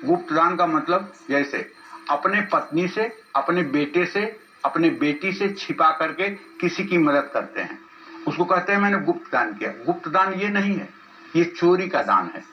गुप्त दान का मतलब जैसे अपने पत्नी से, अपने बेटे से, अपने बेटी से छिपा करके किसी की मदद करते हैं, उसको कहते हैं मैंने गुप्त दान किया। गुप्त दान ये नहीं है, ये चोरी का दान है।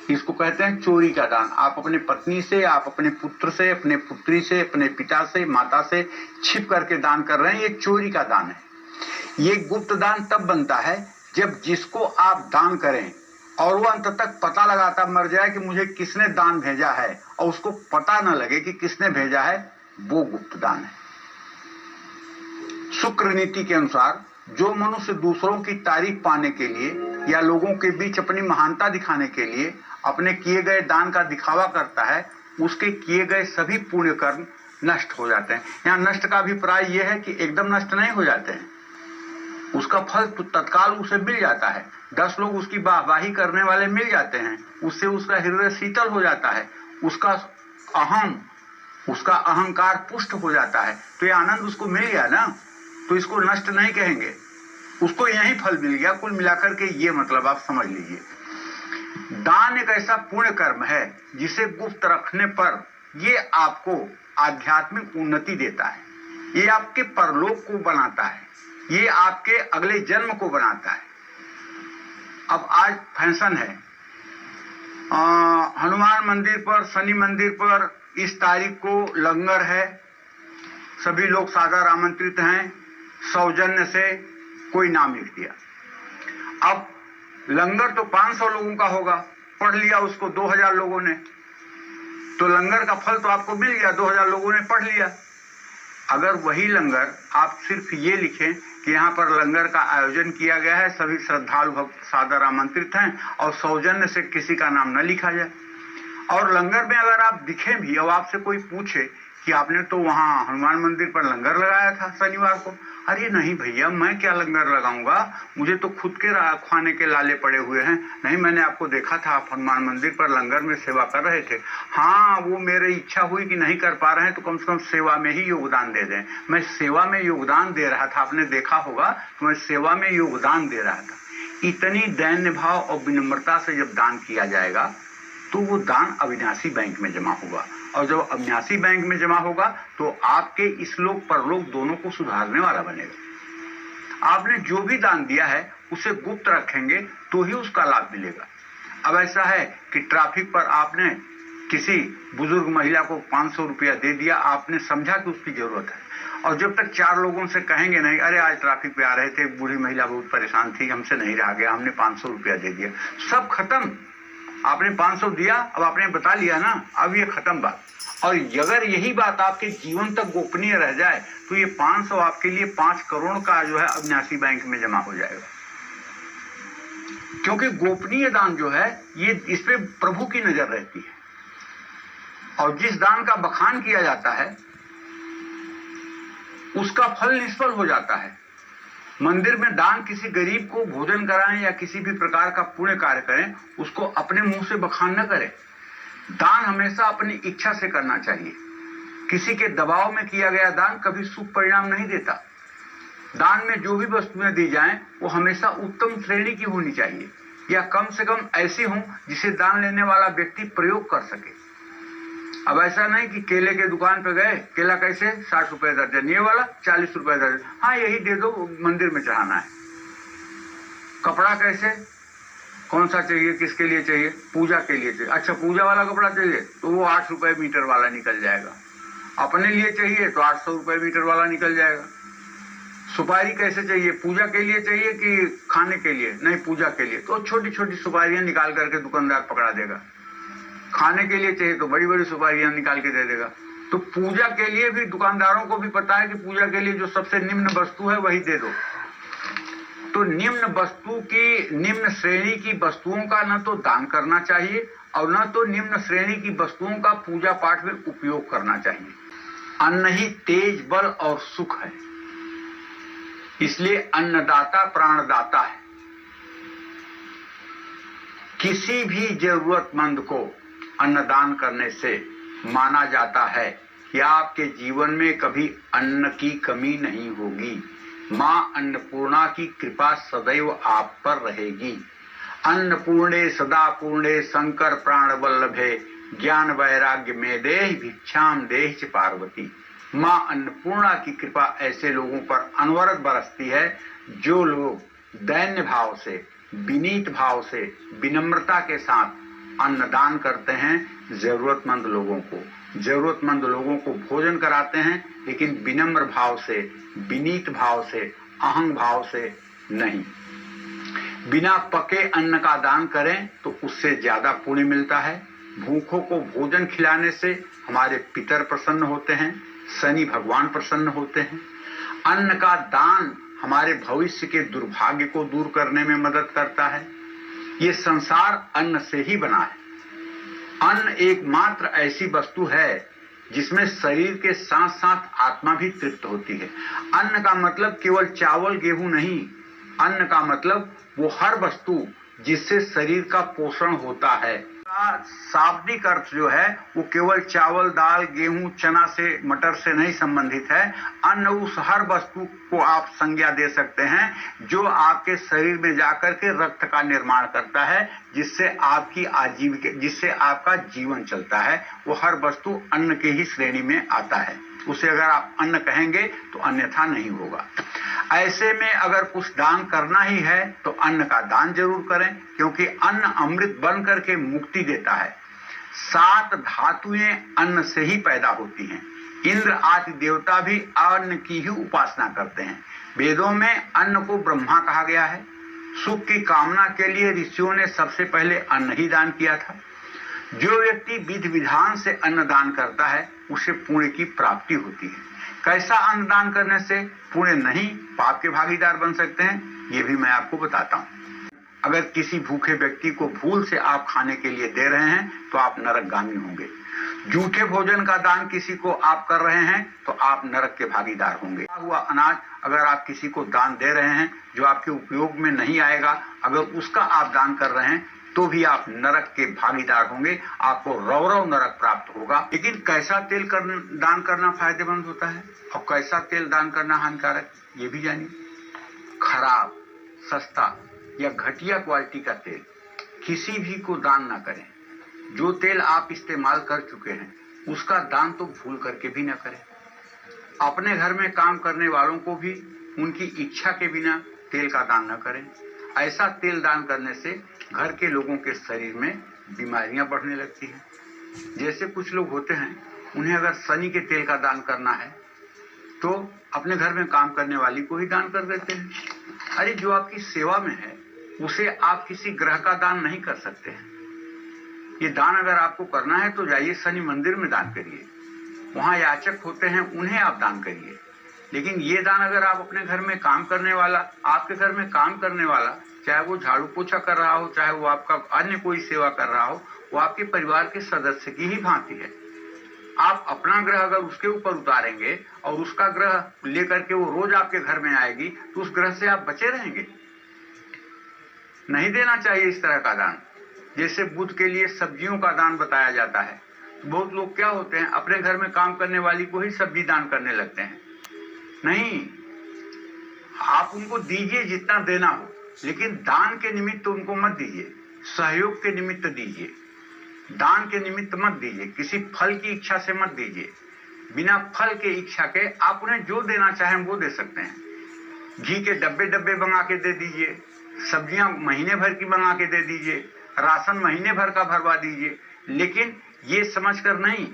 इसको कहते हैं चोरी का दान। आप अपने पत्नी से, आप अपने पुत्र से, अपने पुत्री से, अपने पिता से, माता से छिप करके दान कर रहे हैं, ये चोरी का दान है। ये गुप्त दान तब बनता है जब जिसको आप दान करें और वो अंत तक पता लगाता मर जाए कि मुझे किसने दान भेजा है, और उसको पता न लगे कि किसने भेजा है, वो गुप्त दान है। शुक्र नीति के अनुसार जो मनुष्य दूसरों की तारीफ पाने के लिए या लोगों के बीच अपनी महानता दिखाने के लिए अपने किए गए दान का दिखावा करता है, उसके किए गए सभी पुण्य कर्म नष्ट हो जाते हैं। यहाँ नष्ट का अभिप्राय यह है कि एकदम नष्ट नहीं हो जाते हैं, उसका फल तत्काल उसे मिल जाता है। 10 लोग उसकी वाहवाही करने वाले मिल जाते हैं, उससे उसका हृदय शीतल हो जाता है, उसका अहंकार पुष्ट हो जाता है। तो ये आनंद उसको मिल गया ना, तो इसको नष्ट नहीं कहेंगे, उसको यही फल मिल गया। कुल मिलाकर के ये मतलब आप समझ लीजिए, दान एक ऐसा पुण्य कर्म है जिसे गुप्त रखने पर ये आपको आध्यात्मिक उन्नति देता है, ये आपके परलोक को बनाता है, ये आपके अगले जन्म को बनाता है। अब आज फैशन है, हनुमान मंदिर पर, शनि मंदिर पर इस तारीख को लंगर है, सभी लोग सादर आमंत्रित हैं, सौजन्य से कोई नाम लिख दिया। अब लंगर तो 500 लोगों का होगा, पढ़ लिया उसको 2000 लोगों ने, तो लंगर का फल तो आपको मिल गया, 2000 लोगों ने पढ़ लिया। अगर वही लंगर आप सिर्फ ये लिखें कि यहाँ पर लंगर का आयोजन किया गया है, सभी श्रद्धालु भक्त सादर आमंत्रित हैं, और सौजन्य से किसी का नाम न लिखा जाए, और लंगर में अगर आप दिखें भी और आपसे कोई पूछे कि आपने तो वहाँ हनुमान मंदिर पर लंगर लगाया था शनिवार को, अरे नहीं भैया, मैं क्या लंगर लगाऊंगा, मुझे तो खुद के खाने के लाले पड़े हुए हैं। नहीं, मैंने आपको देखा था, आप हनुमान मंदिर पर लंगर में सेवा कर रहे थे। हाँ, वो मेरी इच्छा हुई कि नहीं कर पा रहे हैं तो कम से कम सेवा में ही योगदान दे दें। मैं सेवा में योगदान दे रहा था, आपने देखा होगा, तो मैं सेवा में योगदान दे रहा था। इतनी दैन्य भाव और विनम्रता से जब दान किया जाएगा तो वो दान अविनाशी बैंक में जमा होगा, और जब अविनाशी बैंक में जमा होगा तो आपके इस लोक परलोक दोनों को सुधारने वाला बनेगा। आपने जो भी दान दिया है उसे गुप्त रखेंगे तो ही उसका लाभ मिलेगा। अब ऐसा है कि ट्रैफिक पर आपने किसी बुजुर्ग महिला को 500 रुपया दे दिया, आपने समझा कि उसकी जरूरत है, और जब तक 4 लोगों से कहेंगे नहीं, अरे आज ट्रैफिक पे आ रहे थे, बूढ़ी महिला बहुत परेशान थी, हमसे नहीं रहा गया, हमने 500 रुपया दे दिया, सब खत्म। आपने 500 दिया, अब आपने बता लिया ना, अब ये खत्म बात। और अगर यही बात आपके जीवन तक गोपनीय रह जाए तो ये 500 आपके लिए 5 करोड़ का जो है अविनाशी बैंक में जमा हो जाएगा। क्योंकि गोपनीय दान जो है ये इस पे प्रभु की नजर रहती है, और जिस दान का बखान किया जाता है उसका फल निष्फल हो जाता है। मंदिर में दान, किसी गरीब को भोजन कराएं या किसी भी प्रकार का पुण्य कार्य करें, उसको अपने मुंह से बखान न करें। दान हमेशा अपनी इच्छा से करना चाहिए। किसी के दबाव में किया गया दान कभी शुभ परिणाम नहीं देता। दान में जो भी वस्तुएं दी जाएं वो हमेशा उत्तम श्रेणी की होनी चाहिए, या कम से कम ऐसी हो जिसे दान लेने वाला व्यक्ति प्रयोग कर सके। अब ऐसा नहीं कि केले के दुकान पे गए, केला कैसे 60 रुपए दर्जन, ये वाला 40 रुपए दर्जन, हाँ यही दे दो, मंदिर में चढ़ाना है। कपड़ा कैसे, कौन सा चाहिए, किसके लिए चाहिए, पूजा के लिए चाहिए, अच्छा पूजा वाला कपड़ा चाहिए तो वो 8 रुपए मीटर वाला निकल जाएगा। अपने लिए चाहिए तो 800 रुपए मीटर वाला निकल जाएगा। सुपारी कैसे चाहिए, पूजा के लिए चाहिए कि खाने के लिए, नहीं पूजा के लिए, तो छोटी छोटी सुपारियां निकाल करके दुकानदार पकड़ा देगा। खाने के लिए चाहिए तो बड़ी बड़ी सुपारियां निकाल के दे देगा। तो पूजा के लिए भी दुकानदारों को भी पता है कि पूजा के लिए जो सबसे निम्न वस्तु है वही दे दो। तो निम्न वस्तु की, निम्न श्रेणी की वस्तुओं का न तो दान करना चाहिए और न तो निम्न श्रेणी की वस्तुओं का पूजा पाठ में उपयोग करना चाहिए। अन्न ही तेज, बल और सुख है, इसलिए अन्नदाता प्राणदाता है। किसी भी जरूरतमंद को अन्नदान करने से माना जाता है कि आपके जीवन में कभी अन्न की कमी नहीं होगी। मां अन्नपूर्णा की कृपा सदैव आप पर रहेगी। अन्नपूर्णे सदा पूर्णे शंकर प्राण वल्लभे ज्ञान वैराग्य में देह भिक्षाम देह च पार्वती। माँ अन्नपूर्णा की कृपा ऐसे लोगों पर अनवरत बरसती है जो लोग दैन्य भाव से, विनीत भाव से, विनम्रता के साथ अन्नदान करते हैं। जरूरतमंद लोगों को भोजन कराते हैं, लेकिन विनम्र भाव से, विनीत भाव से, अहंग भाव से नहीं। बिना पके अन्न का दान करें तो उससे ज्यादा पुण्य मिलता है। भूखों को भोजन खिलाने से हमारे पितर प्रसन्न होते हैं, शनि भगवान प्रसन्न होते हैं। अन्न का दान हमारे भविष्य के दुर्भाग्य को दूर करने में मदद करता है। ये संसार अन्न से ही बना है। अन्न एकमात्र ऐसी वस्तु है जिसमें शरीर के साथ साथ आत्मा भी तृप्त होती है। अन्न का मतलब केवल चावल गेहूं नहीं, अन्न का मतलब वो हर वस्तु जिससे शरीर का पोषण होता है। शाब्दिक अर्थ जो है वो केवल चावल, दाल, गेहूं, चना से, मटर से नहीं संबंधित है। अन्न उस हर वस्तु को आप संज्ञा दे सकते हैं जो आपके शरीर में जाकर के रक्त का निर्माण करता है, जिससे आपका जीवन चलता है। वो हर वस्तु अन्न के ही श्रेणी में आता है। उसे अगर आप अन्न कहेंगे तो अन्यथा नहीं होगा। ऐसे में अगर कुछ दान करना ही है तो अन्न का दान जरूर करें, क्योंकि अन्न अमृत बन करके मुक्ति देता है। 7 धातुएं अन्न से ही पैदा होती हैं। इंद्र आदि देवता भी अन्न की ही उपासना करते हैं। वेदों में अन्न को ब्रह्मा कहा गया है। सुख की कामना के लिए ऋषियों ने सबसे पहले अन्न ही दान किया था। जो व्यक्ति विधि विधान से अन्न दान करता है उसे पुण्य की प्राप्ति होती है। कैसा अन्न दान करने से पुण्य नहीं, पाप के भागीदार बन सकते हैं, ये भी मैं आपको बताता हूँ। अगर किसी भूखे व्यक्ति को भूल से आप खाने के लिए दे रहे हैं तो आप नरकगामी होंगे। झूठे भोजन का दान किसी को आप कर रहे हैं तो आप नरक के भागीदार होंगे। हुआ अनाज अगर आप किसी को दान दे रहे हैं जो आपके उपयोग में नहीं आएगा, अगर उसका आप दान कर रहे हैं तो भी आप नरक के भागीदार होंगे, आपको रौरव नरक प्राप्त होगा। लेकिन कैसा तेल दान करना फायदेमंद होता है और कैसा तेल दान करना हानिकारक, ये भी जानिए। खराब, सस्ता या घटिया क्वालिटी का तेल किसी भी को दान ना करें। जो तेल आप इस्तेमाल कर चुके हैं उसका दान तो भूल करके भी ना करें। अपने घर में काम करने वालों को भी उनकी इच्छा के बिना तेल का दान न करें। ऐसा तेल दान करने से घर के लोगों के शरीर में बीमारियां बढ़ने लगती हैं। जैसे कुछ लोग होते हैं, उन्हें अगर शनि के तेल का दान करना है तो अपने घर में काम करने वाली को ही दान कर देते हैं। अरे जो आपकी सेवा में है उसे आप किसी ग्रह का दान नहीं कर सकते हैं। ये दान अगर आपको करना है तो जाइए शनि मंदिर में दान करिए, वहां याचक होते हैं, उन्हें आप दान करिए। लेकिन ये दान अगर आप अपने घर में काम करने वाला, आपके घर में काम करने वाला, चाहे वो झाड़ू पोछा कर रहा हो, चाहे वो आपका अन्य कोई सेवा कर रहा हो, वो आपके परिवार के सदस्य की ही भांति है। आप अपना ग्रह अगर उसके ऊपर उतारेंगे और उसका ग्रह लेकर के वो रोज आपके घर में आएगी तो उस ग्रह से आप बचे रहेंगे। नहीं देना चाहिए इस तरह का दान। जैसे बुध के लिए सब्जियों का दान बताया जाता है, बहुत लोग क्या होते हैं, अपने घर में काम करने वाली को ही सब्जी दान करने लगते हैं। नहीं, आप उनको दीजिए जितना देना हो, लेकिन दान के निमित्त उनको मत दीजिए, सहयोग के निमित्त दीजिए। दान के निमित्त मत दीजिए, किसी फल की इच्छा से मत दीजिए। बिना फल के इच्छा के आप उन्हें जो देना चाहें वो दे सकते हैं। घी के डब्बे डब्बे मंगा के दे दीजिए, सब्जियां महीने भर की मंगा के दे दीजिए, राशन महीने भर का भरवा दीजिए। लेकिन ये समझकर नहीं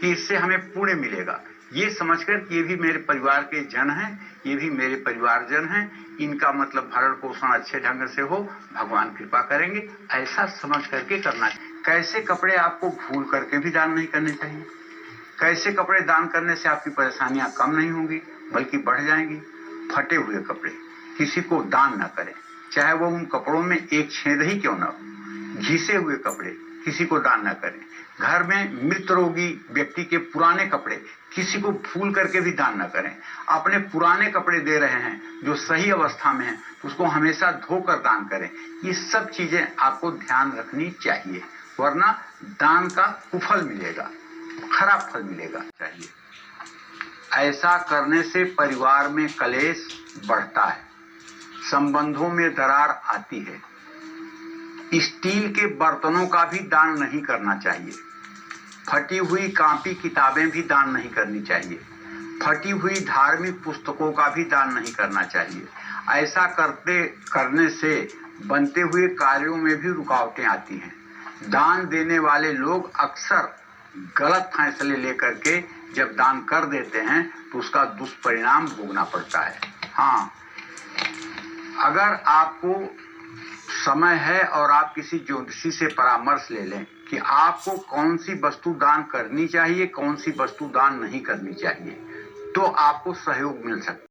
कि इससे हमें पुण्य मिलेगा, ये समझकर कि ये भी मेरे परिवार के जन हैं, ये भी मेरे परिवारजन हैं, इनका मतलब भरण पोषण अच्छे ढंग से हो, भगवान कृपा करेंगे, ऐसा समझ करके करना चाहिए। कैसे कपड़े आपको भूल करके भी दान नहीं करने चाहिए। कैसे कपड़े दान करने से आपकी परेशानियां कम नहीं होंगी बल्कि बढ़ जाएंगी। फटे हुए कपड़े किसी को दान न करें, चाहे वो उन कपड़ों में एक छेद ही क्यों न हो। घिसे हुए कपड़े किसी को दान न करें। घर में मृत रोगी व्यक्ति के पुराने कपड़े किसी को भूल करके भी दान न करें। अपने पुराने कपड़े दे रहे हैं जो सही अवस्था में है, उसको हमेशा धोकर दान करें। ये सब चीजें आपको ध्यान रखनी चाहिए, वरना दान का कुफल मिलेगा, खराब फल मिलेगा चाहिए। ऐसा करने से परिवार में कलेश बढ़ता है, संबंधों में दरार आती है। स्टील के बर्तनों का भी दान नहीं करना चाहिए। फटी हुई कॉपी किताबें भी दान नहीं करनी चाहिए। फटी हुई धार्मिक पुस्तकों का भी दान नहीं करना चाहिए। ऐसा करने से बनते हुए कार्यों में भी रुकावटें आती हैं। दान देने वाले लोग अक्सर गलत फैसले लेकर के जब दान कर देते हैं तो उसका दुष्परिणाम भोगना पड़ता है। हाँ, अगर आपको समय है और आप किसी ज्योतिषी से परामर्श ले लें कि आपको कौन सी वस्तु दान करनी चाहिए, कौन सी वस्तु दान नहीं करनी चाहिए, तो आपको सहयोग मिल सकता है।